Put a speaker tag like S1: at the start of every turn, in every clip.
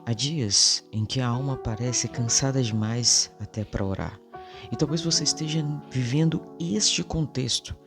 S1: Há dias em que a alma parece cansada demais até para orar. E talvez você esteja vivendo este contexto.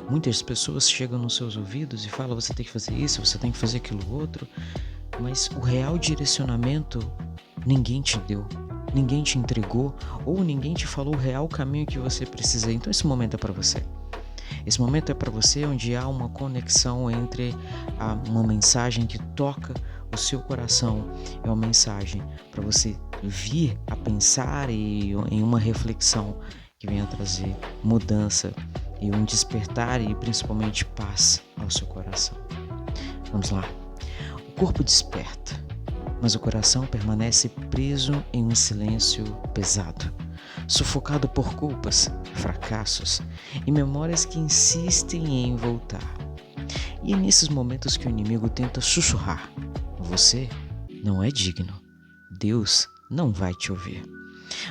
S1: Muitas pessoas chegam nos seus ouvidos e falam: você tem que fazer isso, você tem que fazer aquilo outro, mas o real direcionamento ninguém te deu, ninguém te entregou ou ninguém te falou o real caminho que você precisa. Então esse momento é para você. Esse momento é para você onde há uma conexão entre uma mensagem que toca o seu coração. É uma mensagem para você vir a pensar em uma reflexão que venha trazer mudança e um despertar e principalmente paz ao seu coração. Vamos lá. O corpo desperta, mas o coração permanece preso em um silêncio pesado, sufocado por culpas, fracassos e memórias que insistem em voltar. E é nesses momentos que o inimigo tenta sussurrar: você não é digno, Deus não vai te ouvir.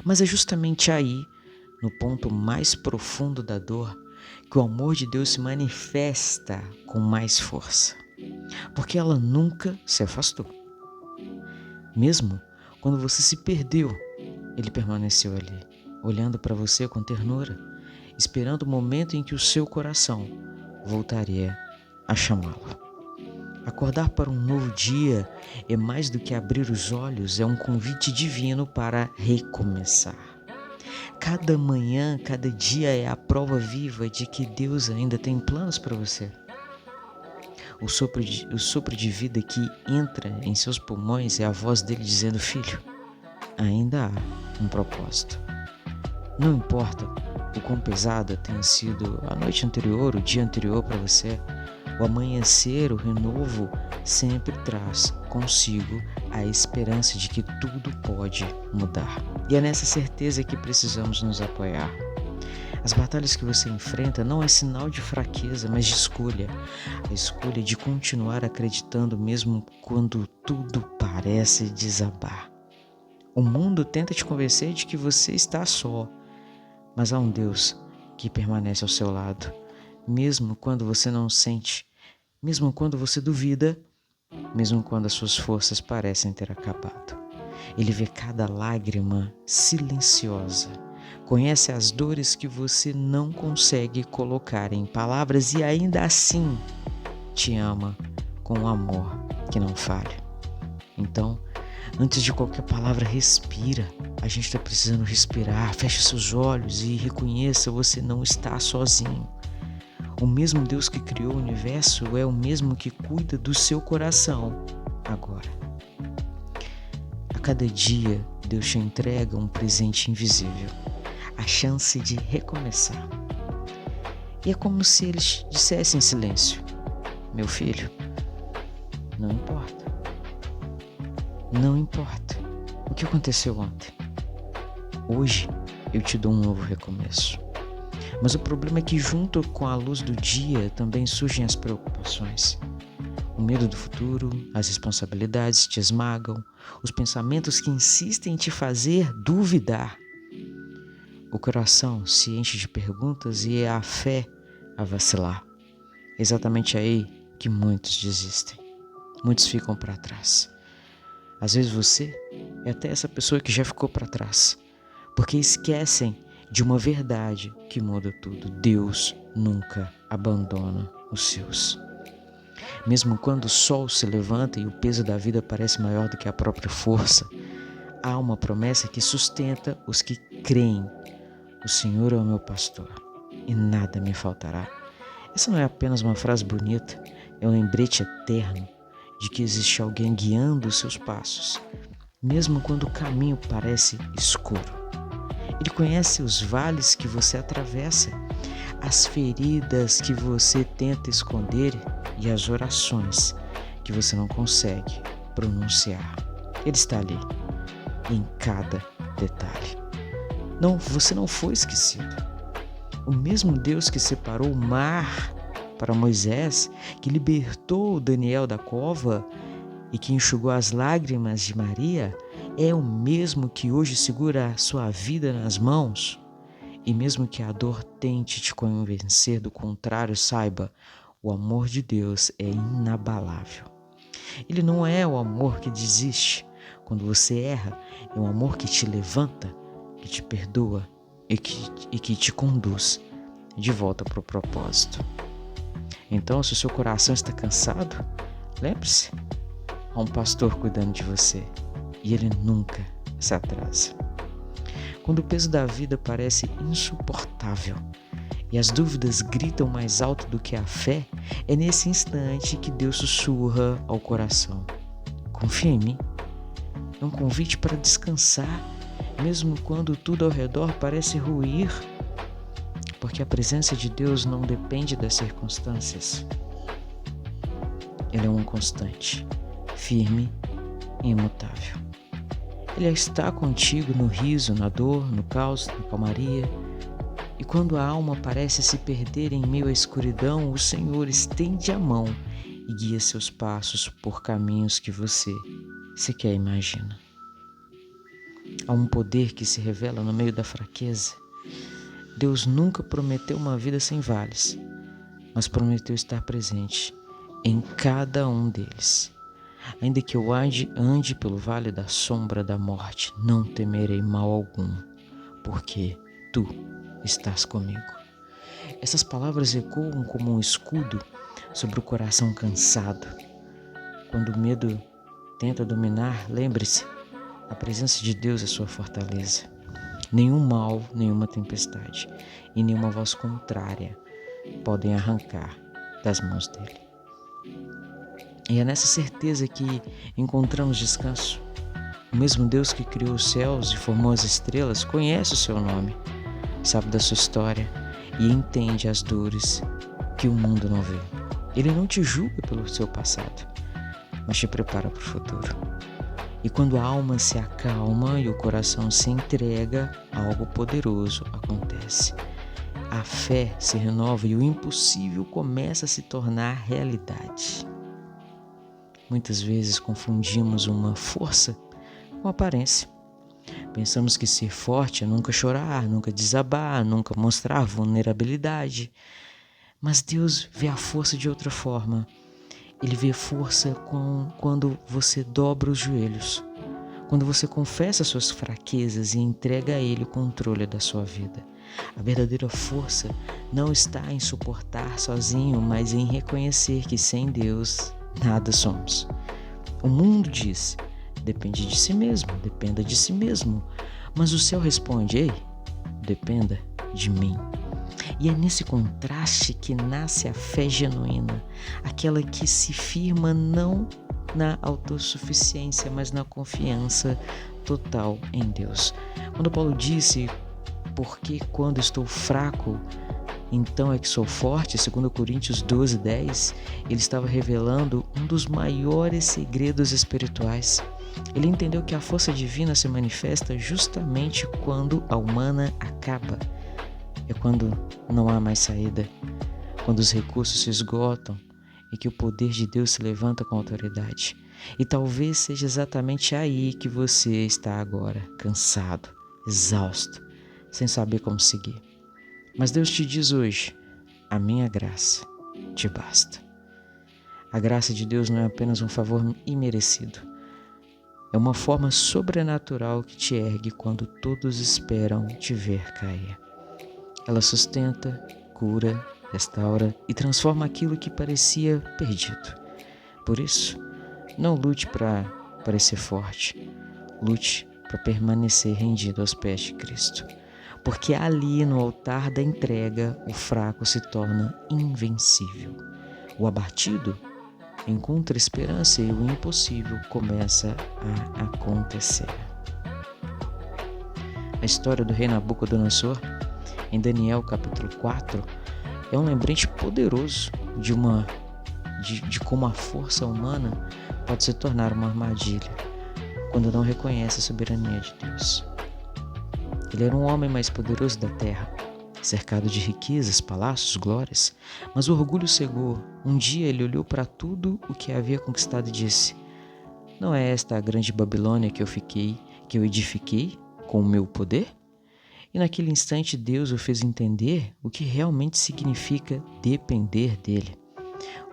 S1: Mas é justamente aí, no ponto mais profundo da dor, que o amor de Deus se manifesta com mais força, porque ela nunca se afastou. Mesmo quando você se perdeu, ele permaneceu ali, olhando para você com ternura, esperando o momento em que o seu coração voltaria a chamá-lo. Acordar para um novo dia é mais do que abrir os olhos, é um convite divino para recomeçar. Cada manhã, cada dia é a prova viva de que Deus ainda tem planos para você. O sopro de vida que entra em seus pulmões é a voz dele dizendo: filho, ainda há um propósito. Não importa o quão pesada tenha sido a noite anterior, o dia anterior para você, o amanhecer, o renovo sempre traz consigo a esperança de que tudo pode mudar. E é nessa certeza que precisamos nos apoiar. As batalhas que você enfrenta não é sinal de fraqueza, mas de escolha. A escolha de continuar acreditando mesmo quando tudo parece desabar. O mundo tenta te convencer de que você está só, mas há um Deus que permanece ao seu lado, mesmo quando você não sente, mesmo quando você duvida, mesmo quando as suas forças parecem ter acabado. Ele vê cada lágrima silenciosa, conhece as dores que você não consegue colocar em palavras e ainda assim te ama com um amor que não falha. Então, antes de qualquer palavra, respira. A gente está precisando respirar. Feche seus olhos e reconheça: você não está sozinho. O mesmo Deus que criou o universo é o mesmo que cuida do seu coração agora. A cada dia, Deus te entrega um presente invisível, a chance de recomeçar. E é como se Ele dissesse em silêncio: meu filho, não importa. Não importa o que aconteceu ontem. Hoje eu te dou um novo recomeço. Mas o problema é que junto com a luz do dia também surgem as preocupações. O medo do futuro, as responsabilidades te esmagam, os pensamentos que insistem em te fazer duvidar. O coração se enche de perguntas e é a fé a vacilar. É exatamente aí que muitos desistem. Muitos ficam para trás. Às vezes você é até essa pessoa que já ficou para trás, porque esquecem de uma verdade que muda tudo: Deus nunca abandona os seus. Mesmo quando o sol se levanta e o peso da vida parece maior do que a própria força, há uma promessa que sustenta os que creem: o Senhor é o meu pastor e nada me faltará. Essa não é apenas uma frase bonita, é um lembrete eterno de que existe alguém guiando os seus passos, mesmo quando o caminho parece escuro. Ele conhece os vales que você atravessa, as feridas que você tenta esconder e as orações que você não consegue pronunciar. Ele está ali, em cada detalhe. Não, você não foi esquecido. O mesmo Deus que separou o mar para Moisés, que libertou Daniel da cova e que enxugou as lágrimas de Maria, é o mesmo que hoje segura a sua vida nas mãos. E mesmo que a dor tente te convencer do contrário, saiba: o amor de Deus é inabalável. Ele não é o amor que desiste quando você erra, é um amor que te levanta, que te perdoa e que te conduz de volta para o propósito. Então, se o seu coração está cansado, lembre-se, há um pastor cuidando de você e ele nunca se atrasa. Quando o peso da vida parece insuportável e as dúvidas gritam mais alto do que a fé, é nesse instante que Deus sussurra ao coração: confia em mim. É um convite para descansar, mesmo quando tudo ao redor parece ruir, porque a presença de Deus não depende das circunstâncias. Ele é um constante, firme e imutável. Ele está contigo no riso, na dor, no caos, na calmaria. E quando a alma parece se perder em meio à escuridão, o Senhor estende a mão e guia seus passos por caminhos que você sequer imagina. Há um poder que se revela no meio da fraqueza. Deus nunca prometeu uma vida sem vales, mas prometeu estar presente em cada um deles. Ainda que eu ande pelo vale da sombra da morte, não temerei mal algum, porque tu estás comigo. Essas palavras ecoam como um escudo sobre o coração cansado. Quando o medo tenta dominar, lembre-se, a presença de Deus é sua fortaleza. Nenhum mal, nenhuma tempestade e nenhuma voz contrária podem arrancar das mãos dele. E é nessa certeza que encontramos descanso. O mesmo Deus que criou os céus e formou as estrelas conhece o seu nome, sabe da sua história e entende as dores que o mundo não vê. Ele não te julga pelo seu passado, mas te prepara para o futuro. E quando a alma se acalma e o coração se entrega, algo poderoso acontece. A fé se renova e o impossível começa a se tornar realidade. Muitas vezes confundimos uma força com aparência. Pensamos que ser forte é nunca chorar, nunca desabar, nunca mostrar vulnerabilidade. Mas Deus vê a força de outra forma. Ele vê força quando você dobra os joelhos, quando você confessa suas fraquezas e entrega a Ele o controle da sua vida. A verdadeira força não está em suportar sozinho, mas em reconhecer que sem Deus nada somos. O mundo diz: depende de si mesmo, dependa de si mesmo. Mas o céu responde: ei, dependa de mim. E é nesse contraste que nasce a fé genuína, aquela que se firma não na autossuficiência, mas na confiança total em Deus. Quando Paulo disse: porque quando estou fraco, então é que sou forte, 2 Coríntios 12:10, ele estava revelando um dos maiores segredos espirituais. Ele entendeu que a força divina se manifesta justamente quando a humana acaba. É quando não há mais saída, quando os recursos se esgotam e que o poder de Deus se levanta com autoridade. E talvez seja exatamente aí que você está agora, cansado, exausto, sem saber como seguir. Mas Deus te diz hoje: a minha graça te basta. A graça de Deus não é apenas um favor imerecido. É uma forma sobrenatural que te ergue quando todos esperam te ver cair. Ela sustenta, cura, restaura e transforma aquilo que parecia perdido. Por isso, não lute para parecer forte. Lute para permanecer rendido aos pés de Cristo. Porque ali no altar da entrega, o fraco se torna invencível. O abatido encontra esperança e o impossível começa a acontecer. A história do rei Nabucodonosor, em Daniel capítulo 4, é um lembrete poderoso de como a força humana pode se tornar uma armadilha quando não reconhece a soberania de Deus. Ele era um homem mais poderoso da terra, cercado de riquezas, palácios, glórias, mas o orgulho cegou. Um dia ele olhou para tudo o que havia conquistado e disse: não é esta a grande Babilônia que eu edifiquei com o meu poder? E naquele instante Deus o fez entender o que realmente significa depender dele.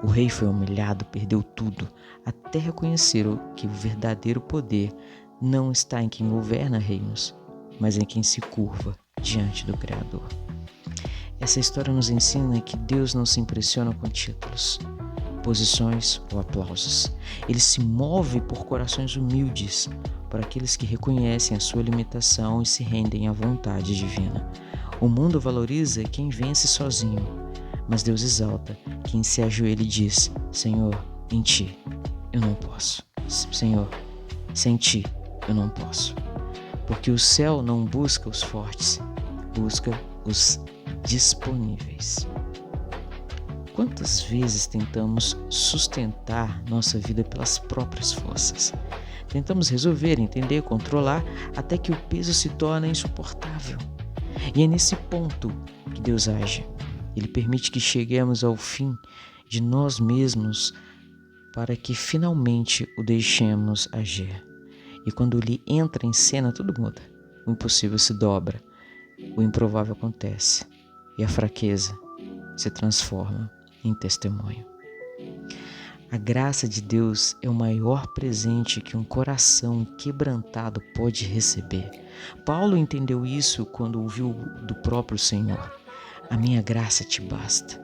S1: O rei foi humilhado, perdeu tudo, até reconhecer que o verdadeiro poder não está em quem governa reinos, mas em quem se curva diante do Criador. Essa história nos ensina que Deus não se impressiona com títulos, posições ou aplausos. Ele se move por corações humildes, por aqueles que reconhecem a sua limitação e se rendem à vontade divina. O mundo valoriza quem vence sozinho, mas Deus exalta quem se ajoelha e diz: Senhor, em Ti eu não posso. Senhor, sem Ti eu não posso. Porque o céu não busca os fortes, busca os disponíveis. Quantas vezes tentamos sustentar nossa vida pelas próprias forças? Tentamos resolver, entender, controlar, até que o peso se torna insuportável. E é nesse ponto que Deus age. Ele permite que cheguemos ao fim de nós mesmos para que finalmente o deixemos agir. E quando Ele entra em cena, tudo muda. O impossível se dobra, o improvável acontece e a fraqueza se transforma em testemunho. A graça de Deus é o maior presente que um coração quebrantado pode receber. Paulo entendeu isso quando ouviu do próprio Senhor: a minha graça te basta,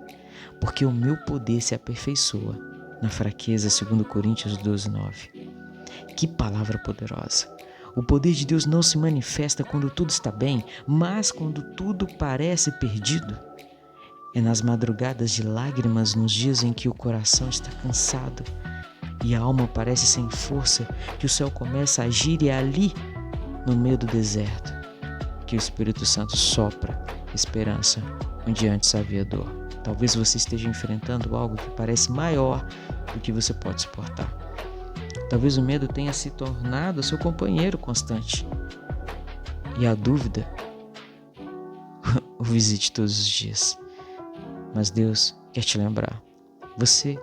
S1: porque o meu poder se aperfeiçoa na fraqueza, 2 Coríntios 12:9. Que palavra poderosa! O poder de Deus não se manifesta quando tudo está bem, mas quando tudo parece perdido. É nas madrugadas de lágrimas, nos dias em que o coração está cansado e a alma parece sem força, que o céu começa a agir, e é ali, no meio do deserto, que o Espírito Santo sopra esperança onde antes havia dor. Talvez você esteja enfrentando algo que parece maior do que você pode suportar. Talvez o medo tenha se tornado seu companheiro constante e a dúvida o visite todos os dias. Mas Deus quer te lembrar: você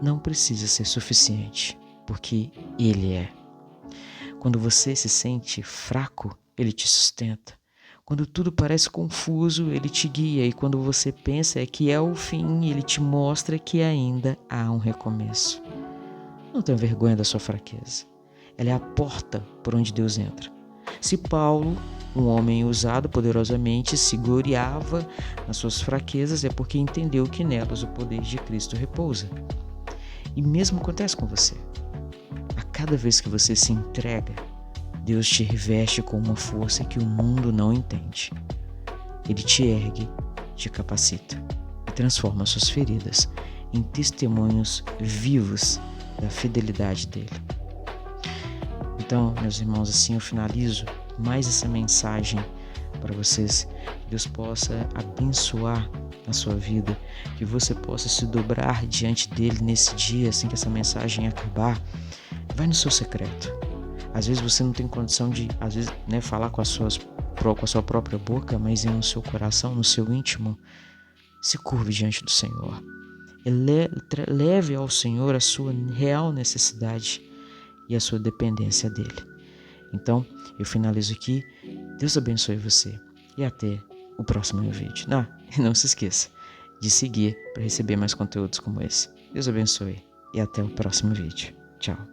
S1: não precisa ser suficiente, porque Ele é. Quando você se sente fraco, Ele te sustenta. Quando tudo parece confuso, Ele te guia. E quando você pensa que é o fim, Ele te mostra que ainda há um recomeço. Não tenha vergonha da sua fraqueza. Ela é a porta por onde Deus entra. Se Paulo, um homem usado poderosamente, se gloriava nas suas fraquezas, é porque entendeu que nelas o poder de Cristo repousa. E mesmo acontece com você. A cada vez que você se entrega, Deus te reveste com uma força que o mundo não entende. Ele te ergue, te capacita e transforma suas feridas em testemunhos vivos da fidelidade dele. Então, meus irmãos, assim eu finalizo mais essa mensagem para vocês. Que Deus possa abençoar a sua vida, que você possa se dobrar diante dele nesse dia, assim que essa mensagem acabar. Vai no seu secreto. Às vezes você não tem condição de, falar com a sua própria boca, mas no seu coração, no seu íntimo, se curve diante do Senhor. Leve ao Senhor a sua real necessidade e a sua dependência dele. Então, eu finalizo aqui. Deus abençoe você e até o próximo vídeo. Não se esqueça de seguir para receber mais conteúdos como esse. Deus abençoe e até o próximo vídeo. Tchau.